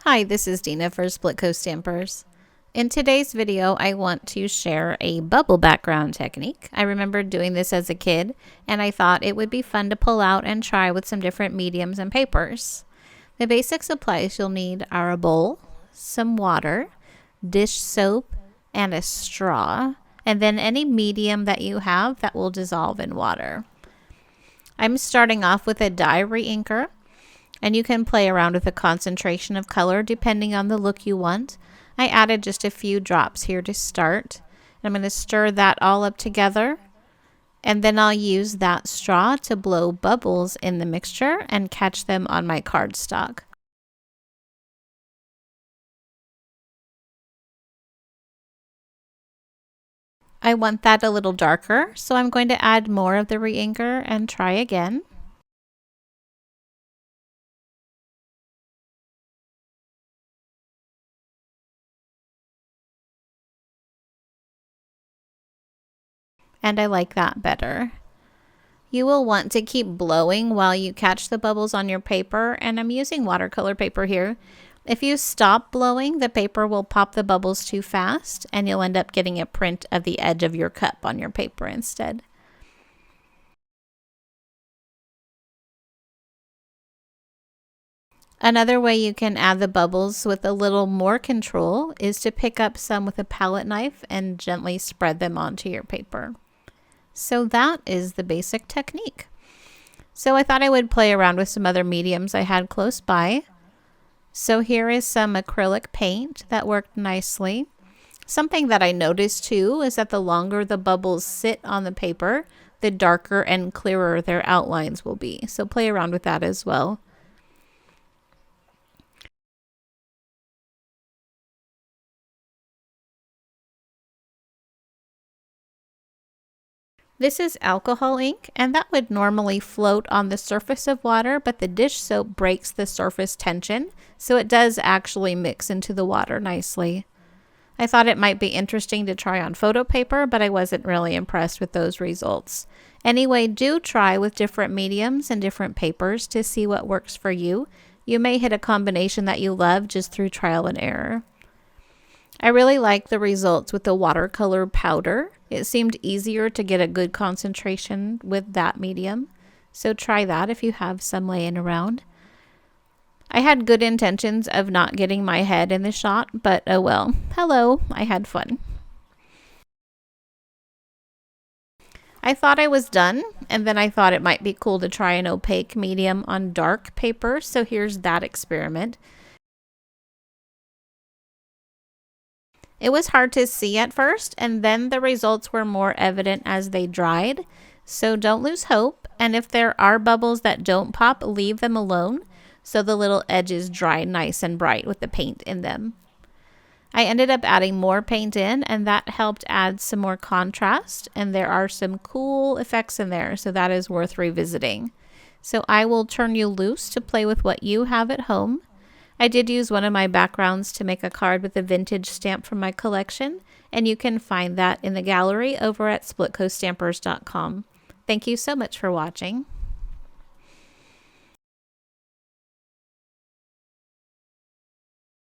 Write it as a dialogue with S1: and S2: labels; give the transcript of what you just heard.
S1: Hi, this is Dina for Splitcoaststampers. In today's video, I want to share a bubble background technique. I remember doing this as a kid, and I thought it would be fun to pull out and try with some different mediums and papers. The basic supplies you'll need are a bowl, some water, dish soap, and a straw, and then any medium that you have that will dissolve in water. I'm starting off with a dye re-inker. And you can play around with the concentration of color depending on the look you want. I added just a few drops here to start. I'm going to stir that all up together. And then I'll use that straw to blow bubbles in the mixture and catch them on my cardstock. I want that a little darker, so I'm going to add more of the re-inker and try again. And I like that better. You will want to keep blowing while you catch the bubbles on your paper, and I'm using watercolor paper here. If you stop blowing, the paper will pop the bubbles too fast, and you'll end up getting a print of the edge of your cup on your paper instead. Another way you can add the bubbles with a little more control is to pick up some with a palette knife and gently spread them onto your paper. So that is the basic technique. So I thought I would play around with some other mediums I had close by. So here is some acrylic paint that worked nicely. Something that I noticed too is that the longer the bubbles sit on the paper, the darker and clearer their outlines will be. So play around with that as well. This is alcohol ink, and that would normally float on the surface of water, but the dish soap breaks the surface tension, so it does actually mix into the water nicely. I thought it might be interesting to try on photo paper, but I wasn't really impressed with those results. Anyway, do try with different mediums and different papers to see what works for you. You may hit a combination that you love just through trial and error. I really like the results with the watercolor powder. It seemed easier to get a good concentration with that medium. So try that if you have some laying around. I had good intentions of not getting my head in the shot, but oh well. Hello, I had fun. I thought I was done, and then I thought it might be cool to try an opaque medium on dark paper, so here's that experiment. It was hard to see at first, and then the results were more evident as they dried. So don't lose hope, and if there are bubbles that don't pop, leave them alone so the little edges dry nice and bright with the paint in them. I ended up adding more paint in, and that helped add some more contrast, and there are some cool effects in there, so that is worth revisiting. So I will turn you loose to play with what you have at home. I did use one of my backgrounds to make a card with a vintage stamp from my collection, and you can find that in the gallery over at splitcoaststampers.com. Thank you so much for watching.